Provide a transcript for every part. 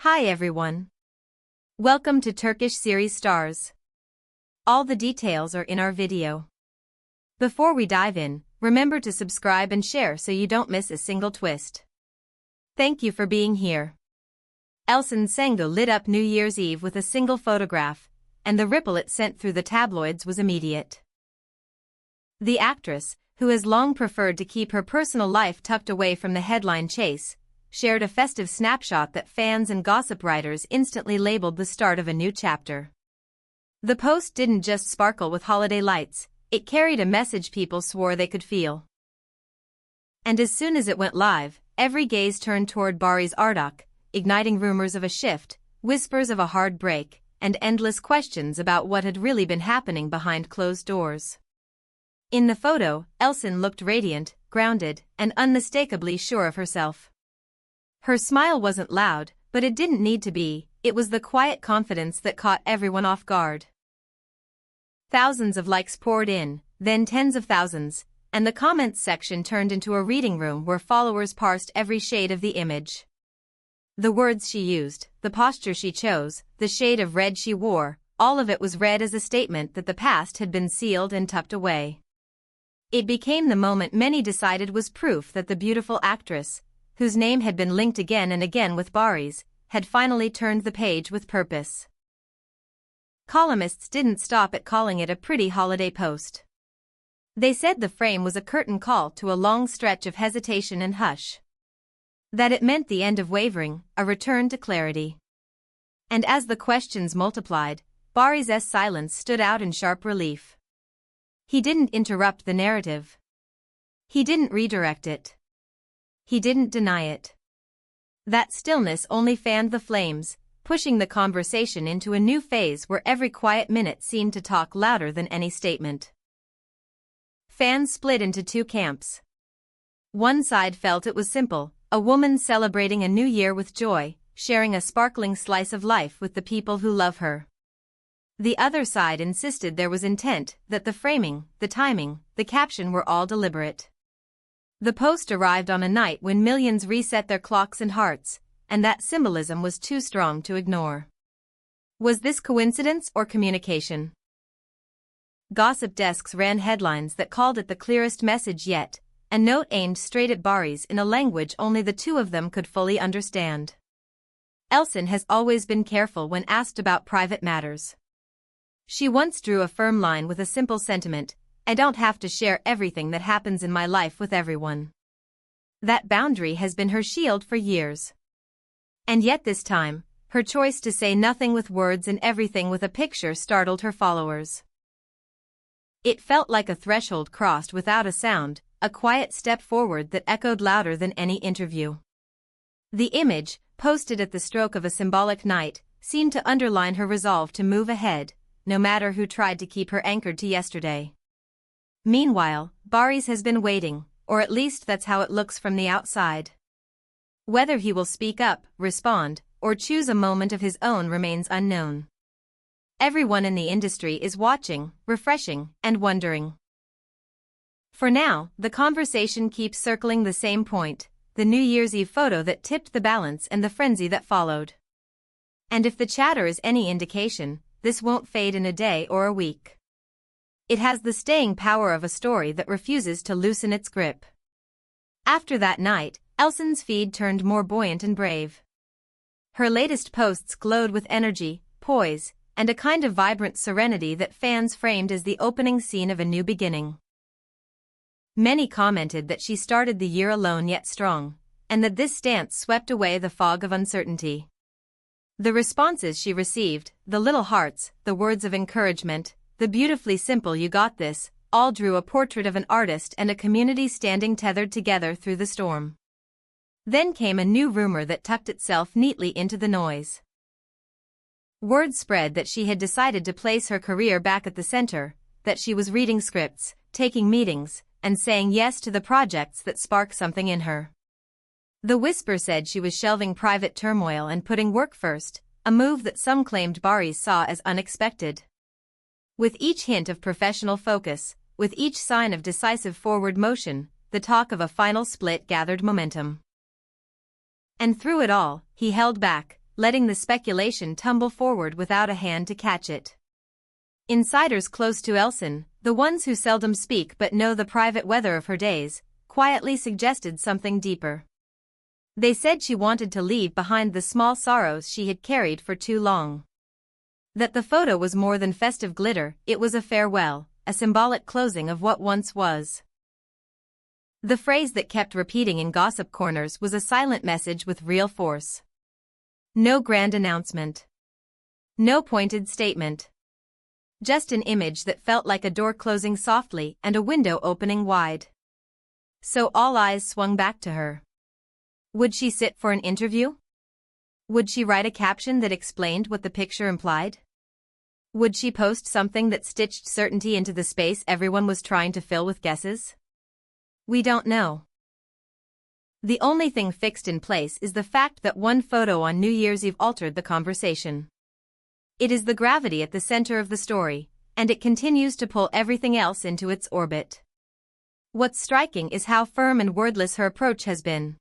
Hi everyone. Welcome to Turkish series stars. All the details are in our video. Before we dive in, remember to subscribe and share so you don't miss a single twist. Thank you for being here. Elçin Sengu lit up New Year's Eve with a single photograph, and the ripple it sent through the tabloids was immediate. The actress, who has long preferred to keep her personal life tucked away from the headline chase, shared a festive snapshot that fans and gossip writers instantly labeled the start of a new chapter. The post didn't just sparkle with holiday lights, it carried a message people swore they could feel. And as soon as it went live, every gaze turned toward Barış Arduç, igniting rumors of a shift, whispers of a hard break, and endless questions about what had really been happening behind closed doors. In the photo, Elçin looked radiant, grounded, and unmistakably sure of herself. Her smile wasn't loud, but it didn't need to be, it was the quiet confidence that caught everyone off guard. Thousands of likes poured in, then tens of thousands, and the comments section turned into a reading room where followers parsed every shade of the image. The words she used, the posture she chose, the shade of red she wore, all of it was read as a statement that the past had been sealed and tucked away. It became the moment many decided was proof that the beautiful actress, whose name had been linked again and again with Barış, had finally turned the page with purpose. Columnists didn't stop at calling it a pretty holiday post. They said the frame was a curtain call to a long stretch of hesitation and hush. That it meant the end of wavering, a return to clarity. And as the questions multiplied, Barış's silence stood out in sharp relief. He didn't interrupt the narrative. He didn't redirect it. He didn't deny it. That stillness only fanned the flames, pushing the conversation into a new phase where every quiet minute seemed to talk louder than any statement. Fans split into two camps. One side felt it was simple, a woman celebrating a new year with joy, sharing a sparkling slice of life with the people who love her. The other side insisted there was intent, that the framing, the timing, the caption were all deliberate. The post arrived on a night when millions reset their clocks and hearts, and that symbolism was too strong to ignore. Was this coincidence or communication? Gossip desks ran headlines that called it the clearest message yet, a note aimed straight at Barış in a language only the two of them could fully understand. Elçin has always been careful when asked about private matters. She once drew a firm line with a simple sentiment: I don't have to share everything that happens in my life with everyone. That boundary has been her shield for years. And yet this time, her choice to say nothing with words and everything with a picture startled her followers. It felt like a threshold crossed without a sound, a quiet step forward that echoed louder than any interview. The image, posted at the stroke of a symbolic knight, seemed to underline her resolve to move ahead, no matter who tried to keep her anchored to yesterday. Meanwhile, Barış has been waiting, or at least that's how it looks from the outside. Whether he will speak up, respond, or choose a moment of his own remains unknown. Everyone in the industry is watching, refreshing, and wondering. For now, the conversation keeps circling the same point, the New Year's Eve photo that tipped the balance and the frenzy that followed. And if the chatter is any indication, this won't fade in a day or a week. It has the staying power of a story that refuses to loosen its grip. After that night, Elçin's feed turned more buoyant and brave. Her latest posts glowed with energy, poise, and a kind of vibrant serenity that fans framed as the opening scene of a new beginning. Many commented that she started the year alone yet strong, and that this stance swept away the fog of uncertainty. The responses she received, the little hearts, the words of encouragement, the beautifully simple "you got this," all drew a portrait of an artist and a community standing tethered together through the storm. Then came a new rumor that tucked itself neatly into the noise. Word spread that she had decided to place her career back at the center, that she was reading scripts, taking meetings, and saying yes to the projects that spark something in her. The whisper said she was shelving private turmoil and putting work first, a move that some claimed Barış saw as unexpected. With each hint of professional focus, with each sign of decisive forward motion, the talk of a final split gathered momentum. And through it all, he held back, letting the speculation tumble forward without a hand to catch it. Insiders close to Elçin, the ones who seldom speak but know the private weather of her days, quietly suggested something deeper. They said she wanted to leave behind the small sorrows she had carried for too long. That the photo was more than festive glitter, it was a farewell, a symbolic closing of what once was. The phrase that kept repeating in gossip corners was a silent message with real force. No grand announcement. No pointed statement. Just an image that felt like a door closing softly and a window opening wide. So all eyes swung back to her. Would she sit for an interview? Would she write a caption that explained what the picture implied? Would she post something that stitched certainty into the space everyone was trying to fill with guesses? We don't know. The only thing fixed in place is the fact that one photo on New Year's Eve altered the conversation. It is the gravity at the center of the story, and it continues to pull everything else into its orbit. What's striking is how firm and wordless her approach has been.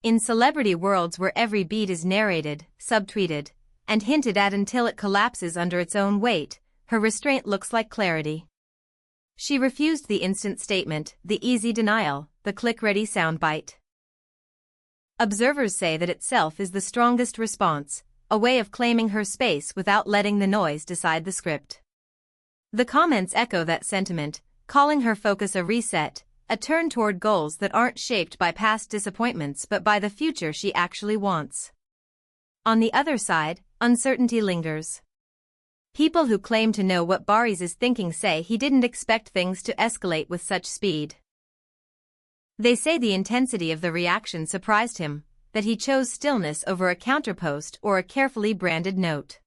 In celebrity worlds where every beat is narrated, subtweeted, and hinted at until it collapses under its own weight, her restraint looks like clarity. She refused the instant statement, the easy denial, the click-ready soundbite. Observers say that itself is the strongest response, a way of claiming her space without letting the noise decide the script. The comments echo that sentiment, calling her focus a reset, a turn toward goals that aren't shaped by past disappointments but by the future she actually wants. On the other side, uncertainty lingers. People who claim to know what Barış is thinking say he didn't expect things to escalate with such speed. They say the intensity of the reaction surprised him, that he chose stillness over a counterpost or a carefully branded note.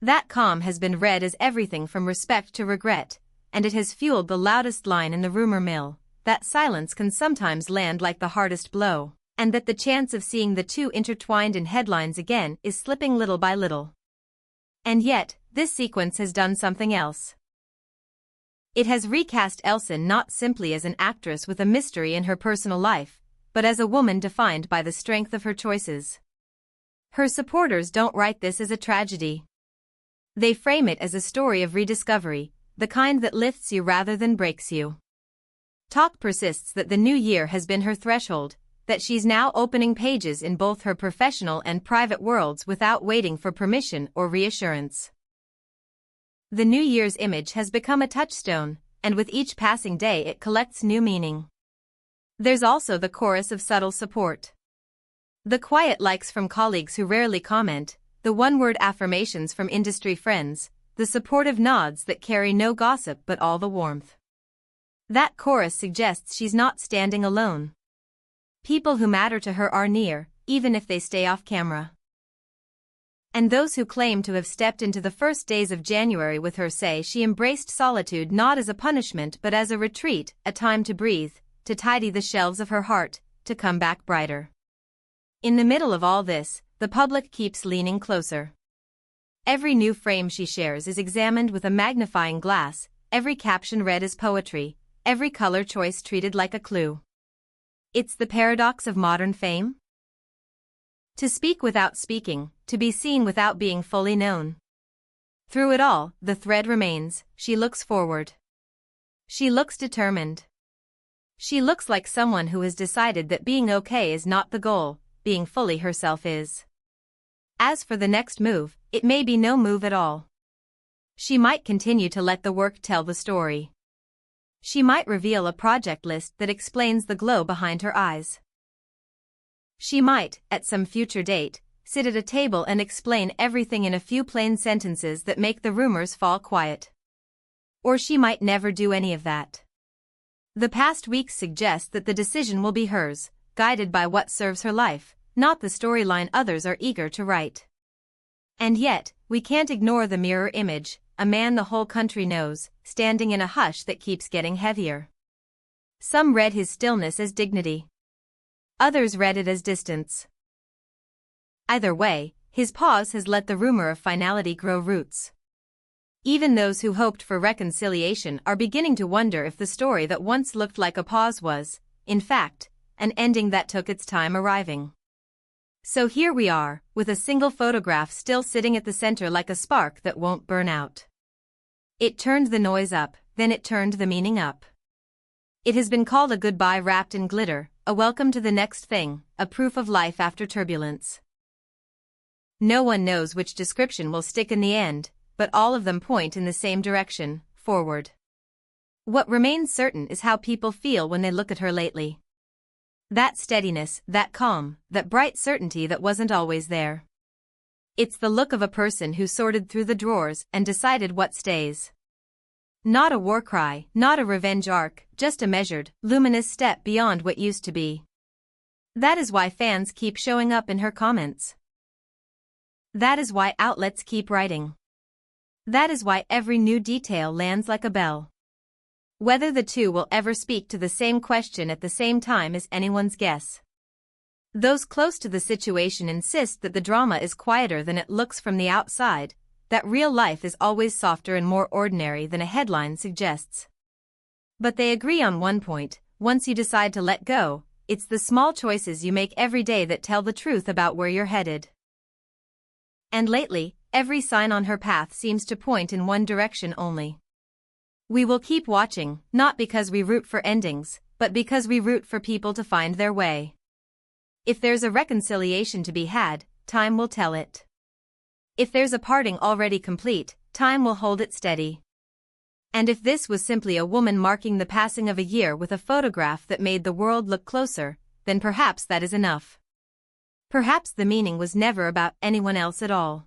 That calm has been read as everything from respect to regret, and it has fueled the loudest line in the rumor mill, that silence can sometimes land like the hardest blow, and that the chance of seeing the two intertwined in headlines again is slipping little by little. And yet, this sequence has done something else. It has recast Elçin not simply as an actress with a mystery in her personal life, but as a woman defined by the strength of her choices. Her supporters don't write this as a tragedy. They frame it as a story of rediscovery, the kind that lifts you rather than breaks you. Talk persists that the new year has been her threshold, that she's now opening pages in both her professional and private worlds without waiting for permission or reassurance. The New Year's image has become a touchstone, and with each passing day it collects new meaning. There's also the chorus of subtle support. The quiet likes from colleagues who rarely comment, the one-word affirmations from industry friends, the supportive nods that carry no gossip but all the warmth. That chorus suggests she's not standing alone. People who matter to her are near, even if they stay off camera. And those who claim to have stepped into the first days of January with her say she embraced solitude not as a punishment but as a retreat, a time to breathe, to tidy the shelves of her heart, to come back brighter. In the middle of all this, the public keeps leaning closer. Every new frame she shares is examined with a magnifying glass, every caption read as poetry, every color choice treated like a clue. It's the paradox of modern fame. To speak without speaking, to be seen without being fully known. Through it all, the thread remains, she looks forward. She looks determined. She looks like someone who has decided that being okay is not the goal, being fully herself is. As for the next move, it may be no move at all. She might continue to let the work tell the story. She might reveal a project list that explains the glow behind her eyes. She might, at some future date, sit at a table and explain everything in a few plain sentences that make the rumors fall quiet. Or she might never do any of that. The past weeks suggest that the decision will be hers, guided by what serves her life, not the storyline others are eager to write. And yet, we can't ignore the mirror image, a man the whole country knows, standing in a hush that keeps getting heavier. Some read his stillness as dignity. Others read it as distance. Either way, his pause has let the rumor of finality grow roots. Even those who hoped for reconciliation are beginning to wonder if the story that once looked like a pause was, in fact, an ending that took its time arriving. So here we are, with a single photograph still sitting at the center like a spark that won't burn out. It turned the noise up, then it turned the meaning up. It has been called a goodbye wrapped in glitter, a welcome to the next thing, a proof of life after turbulence. No one knows which description will stick in the end, but all of them point in the same direction, forward. What remains certain is how people feel when they look at her lately. That steadiness, that calm, that bright certainty that wasn't always there. It's the look of a person who sorted through the drawers and decided what stays. Not a war cry, not a revenge arc, just a measured, luminous step beyond what used to be. That is why fans keep showing up in her comments. That is why outlets keep writing. That is why every new detail lands like a bell. Whether the two will ever speak to the same question at the same time is anyone's guess. Those close to the situation insist that the drama is quieter than it looks from the outside, that real life is always softer and more ordinary than a headline suggests. But they agree on one point: once you decide to let go, it's the small choices you make every day that tell the truth about where you're headed. And lately, every sign on her path seems to point in one direction only. We will keep watching, not because we root for endings, but because we root for people to find their way. If there's a reconciliation to be had, time will tell it. If there's a parting already complete, time will hold it steady. And if this was simply a woman marking the passing of a year with a photograph that made the world look closer, then perhaps that is enough. Perhaps the meaning was never about anyone else at all.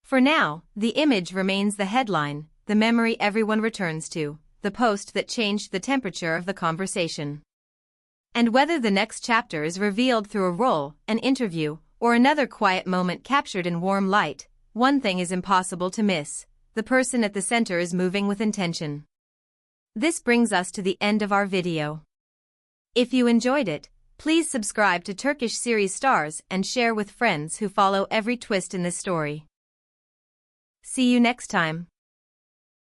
For now, the image remains the headline, the memory everyone returns to, the post that changed the temperature of the conversation. And whether the next chapter is revealed through a role, an interview, or another quiet moment captured in warm light, one thing is impossible to miss: the person at the center is moving with intention. This brings us to the end of our video. If you enjoyed it, please subscribe to Turkish series stars and share with friends who follow every twist in this story. See you next time.